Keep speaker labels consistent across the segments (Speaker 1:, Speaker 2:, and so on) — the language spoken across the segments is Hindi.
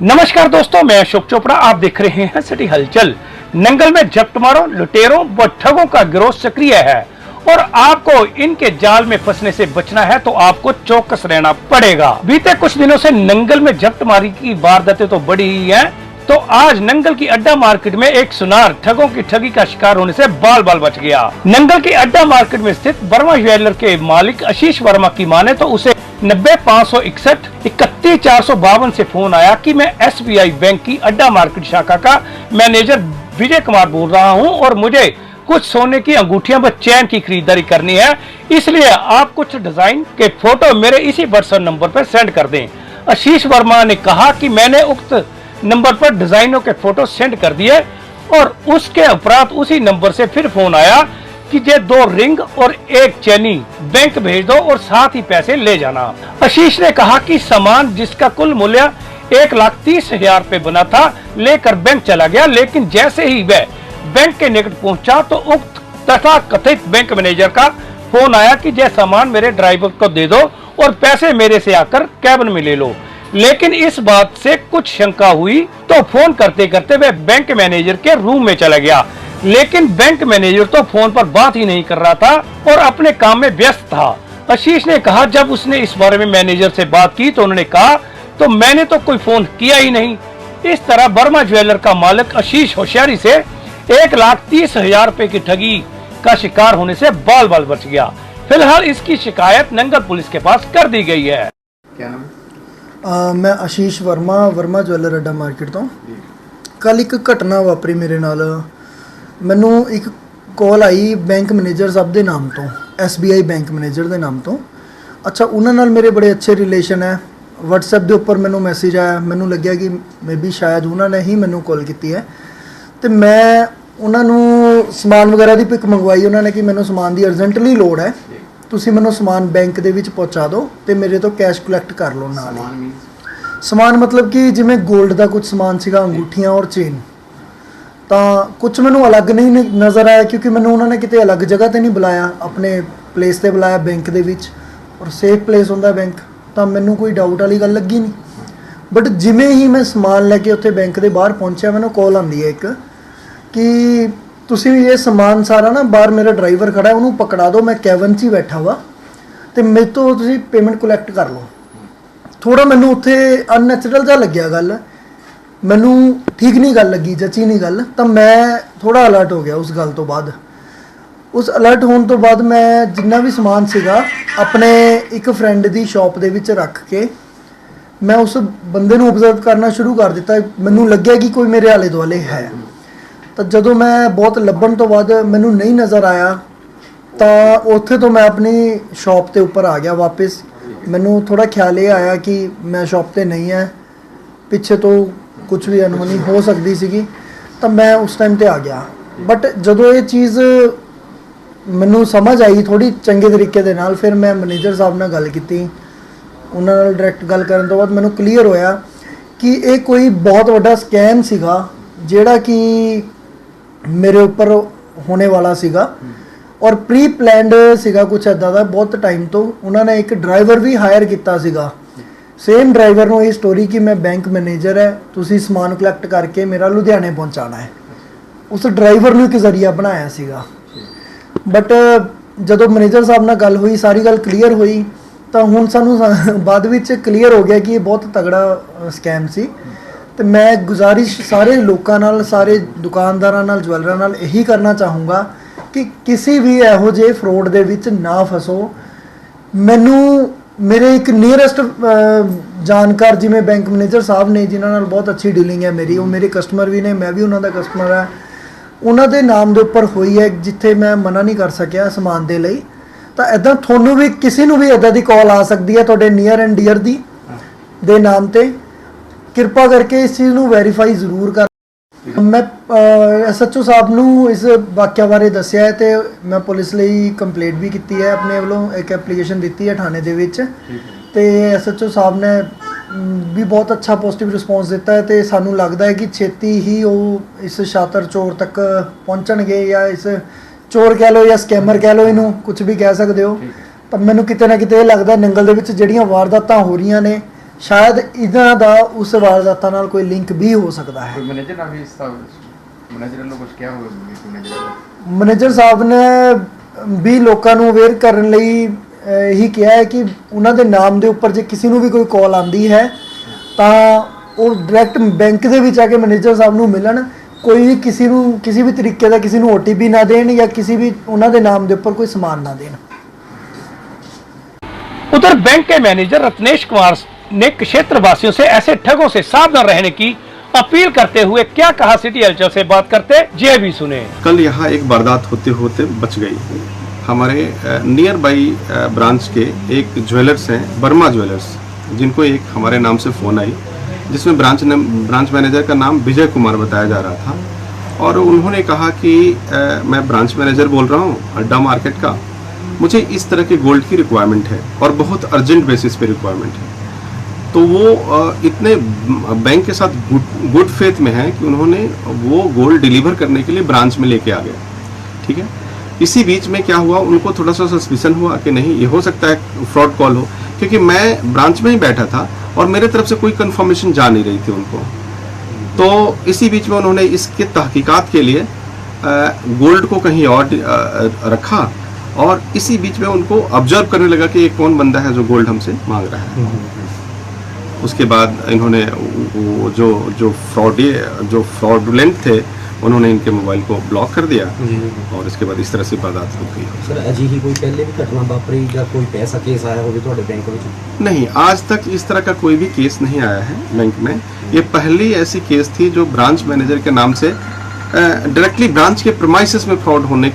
Speaker 1: नमस्कार दोस्तों, मैं अशोक चोपड़ा। आप देख रहे हैं सिटी हलचल। नंगल में झपटमारों, लुटेरों व ठगों का गिरोह सक्रिय है और आपको इनके जाल में फंसने से बचना है तो आपको चौकस रहना पड़ेगा। बीते कुछ दिनों से नंगल में झपटमारी की वारदातें तो बढ़ी ही हैं, तो आज नंगल की अड्डा मार्केट में एक सुनार ठगों की ठगी का शिकार होने से बाल बाल बच गया। नंगल की अड्डा मार्केट में स्थित वर्मा ज्वेलर के मालिक आशीष वर्मा की माने तो उसे 90-561 31-452 से फोन आया कि मैं SBI बैंक की अड्डा मार्केट शाखा का मैनेजर विजय कुमार बोल रहा हूं और मुझे कुछ सोने की अंगूठियां व चैन की खरीदारी करनी है, इसलिए आप कुछ डिजाइन के फोटो मेरे इसी व्हाट्सएप नंबर पर सेंड कर दें। आशीष वर्मा ने कहा कि मैंने उक्त नंबर पर डिजाइनों के फोटो सेंड कर दिए और उसके उपरांत उसी नंबर से फिर फोन आया कि ये 2 रिंग और 1 चैनी बैंक भेज दो और साथ ही पैसे ले जाना। आशीष ने कहा कि सामान जिसका कुल मूल्य 1,30,000 रुपए बना था लेकर बैंक चला गया, लेकिन जैसे ही वह बैंक के निकट पहुंचा तो उक्त तथा कथित बैंक मैनेजर का फोन आया कि यह सामान मेरे ड्राइवर को दे दो और पैसे मेरे से आकर कैबिन में ले लो। लेकिन इस बात से कुछ शंका हुई तो फोन करते करते वह बैंक मैनेजर के रूम में चला गया, लेकिन बैंक मैनेजर तो फोन पर बात ही नहीं कर रहा था और अपने काम में व्यस्त था। आशीष ने कहा जब उसने इस बारे में मैनेजर से बात की तो उन्होंने कहा तो मैंने तो कोई फोन किया ही नहीं। इस तरह वर्मा ज्वेलर का मालिक आशीष होशियारी से 1,30,000 रुपए की ठगी का शिकार होने से बाल बाल बच गया। फिलहाल इसकी शिकायत नंगल पुलिस के पास कर दी गई है।
Speaker 2: क्या नाम?
Speaker 3: मैं आशीष वर्मा ज्वेलर अड्डा मार्केट तो कल एक घटना वापरी मेरे नाल। ਮੈਨੂੰ ਇੱਕ ਕਾਲ ਆਈ ਬੈਂਕ ਮੈਨੇਜਰ ਸਾਹਿਬ ਦੇ ਨਾਮ ਤੋਂ, SBI ਬੈਂਕ ਮੈਨੇਜਰ ਦੇ ਨਾਮ ਤੋਂ। ਅੱਛਾ, ਉਹਨਾਂ ਨਾਲ ਮੇਰੇ ਬੜੇ ਅੱਛੇ ਰਿਲੇਸ਼ਨ ਹੈ। WhatsApp ਦੇ ਉੱਪਰ ਮੈਨੂੰ ਮੈਸੇਜ ਆਇਆ, ਮੈਨੂੰ ਲੱਗਿਆ ਕਿ ਮੇਬੀ ਸ਼ਾਇਦ ਉਹਨਾਂ ਨੇ ਹੀ ਮੈਨੂੰ ਕਾਲ ਕੀਤੀ ਹੈ ਤੇ ਮੈਂ ਉਹਨਾਂ ਨੂੰ ਸਮਾਨ ਵਗੈਰਾ ਦੀ ਪਿਕ ਮੰਗਵਾਈ। ਉਹਨਾਂ ਨੇ ਕਿ ਮੈਨੂੰ ਸਮਾਨ ਦੀ ਅਰਜੈਂਟਲੀ ਲੋੜ ਹੈ, ਤੁਸੀਂ ਮੈਨੂੰ ਸਮਾਨ ਬੈਂਕ ਦੇ ਵਿੱਚ ਪਹੁੰਚਾ ਦਿਓ ਤੇ ਮੇਰੇ ਤੋਂ ਕੈਸ਼ ਕਲੈਕਟ ਕਰ ਲਓ ਨਾਲ ਹੀ। ਸਮਾਨ ਮਤਲਬ ਕਿ ਜਿਵੇਂ 골ਡ ਦਾ ਕੁਝ ਸਮਾਨ ਸੀਗਾ, ਅੰਗੂਠੀਆਂ ਔਰ ਚੇਨ। ਤਾਂ ਕੁਝ ਮੈਨੂੰ ਅਲੱਗ ਨਹੀਂ ਨਜ਼ਰ ਆਇਆ ਕਿਉਂਕਿ ਮੈਨੂੰ ਉਹਨਾਂ ਨੇ ਕਿਤੇ ਅਲੱਗ ਜਗ੍ਹਾ ਤੇ ਨਹੀਂ ਬੁਲਾਇਆ, ਆਪਣੇ ਪਲੇਸ ਤੇ ਬੁਲਾਇਆ ਬੈਂਕ ਦੇ ਵਿੱਚ, ਔਰ ਸੇਫ ਪਲੇਸ ਹੁੰਦਾ ਬੈਂਕ। ਤਾਂ ਮੈਨੂੰ ਕੋਈ ਡਾਊਟ ਵਾਲੀ ਗੱਲ ਲੱਗੀ ਨਹੀਂ। ਬਟ ਜਿਵੇਂ ਹੀ ਮੈਂ ਸਮਾਨ ਲੈ ਕੇ ਉੱਥੇ ਬੈਂਕ ਦੇ ਬਾਹਰ ਪਹੁੰਚਿਆ, ਮੈਨੂੰ ਕਾਲ ਆਉਂਦੀ ਹੈ ਇੱਕ ਕਿ ਤੁਸੀਂ ਇਹ ਸਮਾਨ ਸਾਰਾ ਨਾ ਬਾਹਰ ਮੇਰਾ ਡਰਾਈਵਰ ਖੜਾ ਹੈ, ਉਹਨੂੰ ਪਕੜਾ ਦਿਓ, ਮੈਂ ਕੈਬਨ 'ਚ ਹੀ ਬੈਠਾ ਵਾ ਤੇ ਮੇਰੇ ਤੋਂ ਤੁਸੀਂ ਪੇਮੈਂਟ ਕਲੈਕਟ ਕਰ ਲਓ। ਥੋੜਾ ਮੈਨੂੰ ਉੱਥੇ ਅਨਨੈਚੁਰਲ ਜਿਹਾ ਲੱਗਿਆ ਗੱਲ, ਮੈਨੂੰ ਠੀਕ ਨਹੀਂ ਗੱਲ ਲੱਗੀ, ਜੱਚੀ ਨਹੀਂ ਗੱਲ। ਤਾਂ ਮੈਂ ਥੋੜਾ ਅਲਰਟ ਹੋ ਗਿਆ ਉਸ ਗੱਲ ਤੋਂ ਬਾਅਦ। ਉਸ ਅਲਰਟ ਹੋਣ ਤੋਂ ਬਾਅਦ ਮੈਂ ਜਿੰਨਾ ਵੀ ਸਮਾਨ ਸੀਗਾ ਆਪਣੇ ਇੱਕ ਫਰੈਂਡ ਦੀ ਸ਼ਾਪ ਦੇ ਵਿੱਚ ਰੱਖ ਕੇ ਮੈਂ ਉਸ ਬੰਦੇ ਨੂੰ ਆਬਜ਼ਰਵ ਕਰਨਾ ਸ਼ੁਰੂ ਕਰ ਦਿੱਤਾ। ਮੈਨੂੰ ਲੱਗਿਆ ਕਿ ਕੋਈ ਮੇਰੇ ਆਲੇ ਦੁਆਲੇ ਹੈ। ਤਾਂ ਜਦੋਂ ਮੈਂ ਬਹੁਤ ਲੱਭਣ ਤੋਂ ਬਾਅਦ ਮੈਨੂੰ ਨਹੀਂ ਨਜ਼ਰ ਆਇਆ ਤਾਂ ਉੱਥੇ ਤੋਂ ਮੈਂ ਆਪਣੀ ਸ਼ਾਪ ਤੇ ਉੱਪਰ ਆ ਗਿਆ ਵਾਪਸ। ਮੈਨੂੰ ਥੋੜਾ ਖਿਆਲ ਇਹ ਆਇਆ ਕਿ ਮੈਂ ਸ਼ਾਪ ਤੇ ਨਹੀਂ ਹੈ, ਪਿੱਛੇ ਤੋਂ ਕੁਝ ਵੀ ਅਨਹੋਣੀ ਹੋ ਸਕਦੀ ਸੀਗੀ, ਤਾਂ ਮੈਂ ਉਸ ਟਾਈਮ ਤੇ ਆ ਗਿਆ। ਬਟ ਜਦੋਂ ਇਹ ਚੀਜ਼ ਮੈਨੂੰ ਸਮਝ ਆਈ ਥੋੜੀ ਚੰਗੇ ਤਰੀਕੇ ਦੇ ਨਾਲ, ਫਿਰ ਮੈਂ ਮੈਨੇਜਰ ਸਾਹਿਬ ਨਾਲ ਗੱਲ ਕੀਤੀ। ਉਹਨਾਂ ਨਾਲ ਡਾਇਰੈਕਟ ਗੱਲ ਕਰਨ ਤੋਂ ਬਾਅਦ ਮੈਨੂੰ ਕਲੀਅਰ ਹੋਇਆ ਕਿ ਇਹ ਕੋਈ ਬਹੁਤ ਵੱਡਾ ਸਕੈਮ ਸੀਗਾ ਜਿਹੜਾ ਕਿ ਮੇਰੇ ਉੱਪਰ ਹੋਣੇ ਵਾਲਾ ਸੀਗਾ ਔਰ ਪ੍ਰੀ ਪਲਾਨਡ ਸੀਗਾ ਕੁਝ ਇੱਦਾਂ ਦਾ। ਬਹੁਤ ਟਾਈਮ ਤੋਂ ਉਹਨਾਂ ਨੇ ਇੱਕ ਡਰਾਈਵਰ ਵੀ ਹਾਇਰ ਕੀਤਾ ਸੀਗਾ, ਸੇਮ ਡਰਾਈਵਰ ਨੂੰ ਇਹ ਸਟੋਰੀ ਕਿ ਮੈਂ ਬੈਂਕ ਮੈਨੇਜਰ ਹੈ, ਤੁਸੀਂ ਸਮਾਨ ਕਲੈਕਟ ਕਰਕੇ ਮੇਰਾ ਲੁਧਿਆਣੇ ਪਹੁੰਚਾਉਣਾ ਹੈ। ਉਸ ਡਰਾਈਵਰ ਨੂੰ ਇੱਕ ਜ਼ਰੀਆ ਬਣਾਇਆ ਸੀਗਾ। ਬਟ ਜਦੋਂ ਮੈਨੇਜਰ ਸਾਹਿਬ ਨਾਲ ਗੱਲ ਹੋਈ, ਸਾਰੀ ਗੱਲ ਕਲੀਅਰ ਹੋਈ, ਤਾਂ ਹੁਣ ਸਾਨੂੰ ਬਾਅਦ ਵਿੱਚ ਕਲੀਅਰ ਹੋ ਗਿਆ ਕਿ ਇਹ ਬਹੁਤ ਤਗੜਾ ਸਕੈਮ ਸੀ। ਤੇ ਮੈਂ ਗੁਜ਼ਾਰਿਸ਼ ਸਾਰੇ ਲੋਕਾਂ ਨਾਲ, ਸਾਰੇ ਦੁਕਾਨਦਾਰਾਂ ਨਾਲ, ਜਵੈਲਰਾਂ ਨਾਲ ਇਹੀ ਕਰਨਾ ਚਾਹੂੰਗਾ ਕਿ ਕਿਸੇ ਵੀ ਇਹੋ ਜਿਹੇ ਫਰੋਡ ਦੇ ਵਿੱਚ ਨਾ ਫਸੋ। ਮੈਨੂੰ ਮੇਰੇ ਇੱਕ ਨੀਅਰੈਸਟ ਜਾਣਕਾਰ ਜਿਵੇਂ ਬੈਂਕ ਮੈਨੇਜਰ ਸਾਹਿਬ ਨੇ, ਜਿਨ੍ਹਾਂ ਨਾਲ ਬਹੁਤ ਅੱਛੀ ਡੀਲਿੰਗ ਹੈ ਮੇਰੀ, ਉਹ ਮੇਰੇ ਕਸਟਮਰ ਵੀ ਨੇ, ਮੈਂ ਵੀ ਉਹਨਾਂ ਦਾ ਕਸਟਮਰ ਹੈ। ਉਹਨਾਂ ਦੇ ਨਾਮ ਦੇ ਉੱਪਰ ਹੋਈ ਹੈ ਜਿੱਥੇ ਮੈਂ ਮਨਾ ਨਹੀਂ ਕਰ ਸਕਿਆ ਸਮਾਨ ਦੇ ਲਈ। ਤਾਂ ਇੱਦਾਂ ਤੁਹਾਨੂੰ ਵੀ ਕਿਸੇ ਨੂੰ ਵੀ ਇੱਦਾਂ ਦੀ ਕਾਲ ਆ ਸਕਦੀ ਹੈ ਤੁਹਾਡੇ ਨੀਅਰ ਐਂਡ ਡੀਅਰ ਦੀ ਦੇ ਨਾਮ ਤੇ। ਕਿਰਪਾ ਕਰਕੇ ਇਸ ਚੀਜ਼ ਨੂੰ ਵੈਰੀਫਾਈ ਜ਼ਰੂਰ ਕਰ। ਮੈਂ SHO ਸਾਹਿਬ ਨੂੰ ਇਸ ਵਾਕਿਆ ਬਾਰੇ ਦੱਸਿਆ ਹੈ ਤੇ ਮੈਂ ਪੁਲਿਸ ਲਈ ਕੰਪਲੇਂਟ ਵੀ ਕੀਤੀ ਹੈ, ਆਪਣੇ ਵੱਲੋਂ ਇੱਕ ਐਪਲੀਕੇਸ਼ਨ ਦਿੱਤੀ ਹੈ ਥਾਣੇ ਦੇ ਵਿੱਚ। ਤੇ SHO ਸਾਹਿਬ ਨੇ ਵੀ ਬਹੁਤ ਅੱਛਾ ਪੋਜ਼ਿਟਿਵ ਰਿਸਪੌਂਸ ਦਿੱਤਾ ਹੈ ਤੇ ਸਾਨੂੰ ਲੱਗਦਾ ਹੈ ਕਿ ਛੇਤੀ ਹੀ ਉਹ ਇਸ ਸ਼ਾਤਰ ਚੋਰ ਤੱਕ ਪਹੁੰਚਣਗੇ, ਜਾਂ ਇਸ ਚੋਰ ਕਹਿ ਲਓ ਜਾਂ ਸਕੈਮਰ ਕਹਿ ਲਓ, ਇਹਨੂੰ ਕੁਝ ਵੀ ਕਹਿ ਸਕਦੇ ਹੋ। ਤਾਂ ਮੈਨੂੰ ਕਿਤੇ ਨਾ ਕਿਤੇ ਇਹ ਲੱਗਦਾ ਨੰਗਲ ਦੇ ਵਿੱਚ ਜਿਹੜੀਆਂ ਵਾਰਦਾਤਾਂ ਹੋ ਰਹੀਆਂ ਨੇ ਸ਼ਾਇਦ ਇਹਨਾਂ ਦਾ ਉਸ ਵਾਰਦਾਤਾਂ ਨਾਲ ਕੋਈ ਲਿੰਕ ਵੀ ਹੋ ਸਕਦਾ ਹੈ।
Speaker 2: मैनेजर अभी इसका मैनेजर लोग कुछ क्या हुआ
Speaker 3: ਮੈਨੇਜਰ ਸਾਹਿਬ ਨੇ ਵੀ ਲੋਕਾਂ ਨੂੰ ਅਵੇਅਰ ਕਰਨ ਲਈ ਇਹੀ ਕਿਹਾ ਹੈ ਕਿ ਉਹਨਾਂ ਦੇ ਨਾਮ ਦੇ ਉੱਪਰ ਜੇ ਕਿਸੇ ਨੂੰ ਵੀ ਕੋਈ ਕਾਲ ਆਂਦੀ ਹੈ ਤਾਂ ਉਹ ਡਾਇਰੈਕਟ ਬੈਂਕ ਦੇ ਵਿੱਚ ਆ ਕੇ ਮੈਨੇਜਰ ਸਾਹਿਬ ਨੂੰ ਮਿਲਣ, ਕੋਈ ਵੀ ਕਿਸੇ ਨੂੰ ਕਿਸੇ ਵੀ ਤਰੀਕੇ ਦਾ ਕਿਸੇ ਨੂੰ OTP ਨਾ ਦੇਣ ਜਾਂ ਕਿਸੇ ਵੀ ਉਹਨਾਂ ਦੇ ਨਾਮ ਦੇ ਉੱਪਰ ਕੋਈ ਸਮਾਨ ਨਾ ਦੇਣ।
Speaker 1: उधर बैंक के मैनेजर रत्नेश कुमार ने क्षेत्र वासियों से ऐसे ठगों से सावधान रहने की अपील करते हुए क्या कहा, सिटी हलचल से बात करते ये भी सुने।
Speaker 4: कल यहाँ एक वारदात होते होते बच गई। हमारे नियर बाई ब्रांच के एक ज्वेलर्स हैं, वर्मा ज्वेलर्स, जिनको एक हमारे नाम से फ़ोन आई जिसमें ब्रांच मैनेजर का नाम विजय कुमार बताया जा रहा था और उन्होंने कहा कि मैं ब्रांच मैनेजर बोल रहा हूँ अड्डा मार्केट का, मुझे इस तरह के गोल्ड की रिक्वायरमेंट है और बहुत अर्जेंट बेसिस पे रिक्वायरमेंट है। तो वो इतने बैंक के साथ गुड फेथ में है कि उन्होंने वो गोल्ड डिलीवर करने के लिए ब्रांच में लेके आ गए। ठीक है, इसी बीच में क्या हुआ, उनको थोड़ा सा सस्पिशन हुआ कि नहीं ये हो सकता है फ्रॉड कॉल हो, क्योंकि मैं ब्रांच में ही बैठा था और मेरे तरफ से कोई कंफर्मेशन जा नहीं रही थी उनको। तो इसी बीच में उन्होंने इसके तहकीकात के लिए गोल्ड को कहीं और रखा और इसी बीच में उनको ऑब्जर्व करने लगा कि ये कौन बंदा है जो गोल्ड हमसे मांग रहा है। उसके बाद इन्होंने वो जो फ्रॉडुलेंट थे उन्होंने इनके मोबाइल को ब्लॉक कर दिया और इसके बाद इस तरह से वारदात हो गई।
Speaker 5: सर अजिही कोई पहले भी घटना वापरी या कोई पैसा केस आया होवे ਤੁਹਾਡੇ बैंक में?
Speaker 4: नहीं, आज तक इस तरह का कोई भी केस नहीं आया है बैंक में। ये पहली ऐसी केस थी जो ब्रांच मैनेजर के नाम से डायरेक्टली ब्रांच के प्रीमाइसेस में फ्रॉड होने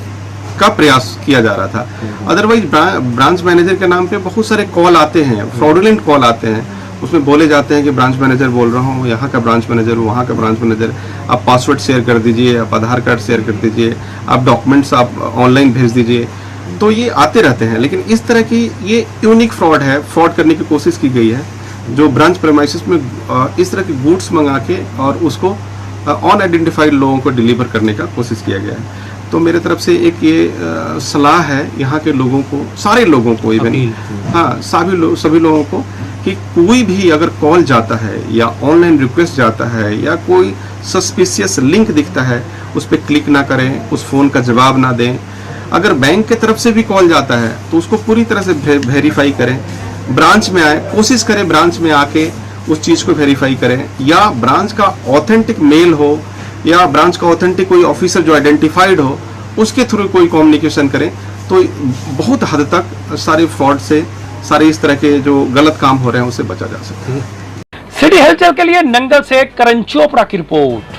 Speaker 4: का प्रयास किया जा रहा था। अदरवाइज ब्रांच मैनेजर के नाम पे बहुत सारे कॉल आते हैं, फ्रॉडुलेंट कॉल आते हैं, उसमें बोले जाते हैं कि ब्रांच मैनेजर बोल रहा हूँ, यहाँ का ब्रांच मैनेजर हूँ, वहाँ का ब्रांच मैनेजर, आप पासवर्ड शेयर कर दीजिए, आप आधार कार्ड शेयर कर दीजिए, आप डॉक्यूमेंट्स आप ऑनलाइन भेज दीजिए। तो ये आते रहते हैं, लेकिन इस तरह की ये यूनिक फ्रॉड है, फ्रॉड करने की कोशिश की गई है जो ब्रांच प्रेमाइसिस में इस तरह के गुड्स मंगा के और उसको अनआइडेंटिफाइड लोगों को डिलीवर करने का कोशिश किया गया है। तो मेरे तरफ से एक ये सलाह है यहाँ के लोगों को, सारे लोगों को, इवन हाँ सभी लोगों को कि कोई भी अगर कॉल जाता है या ऑनलाइन रिक्वेस्ट जाता है या कोई सस्पिशियस लिंक दिखता है उस पर क्लिक ना करें, उस फ़ोन का जवाब ना दें। अगर बैंक के तरफ से भी कॉल जाता है तो उसको पूरी तरह से वेरीफाई करें, ब्रांच में आए, कोशिश करें ब्रांच में आके उस चीज़ को वेरीफाई करें, या ब्रांच का ऑथेंटिक मेल हो या ब्रांच का ऑथेंटिक कोई ऑफिसर जो आइडेंटिफाइड हो उसके थ्रू कोई कम्युनिकेशन करें। तो बहुत हद तक सारे फ्रॉड से, सारे इस तरह के जो गलत काम हो रहे हैं उससे बचा जा सकता है।
Speaker 1: सिटी हलचल के लिए नंगल से करण चोपड़ा की रिपोर्ट।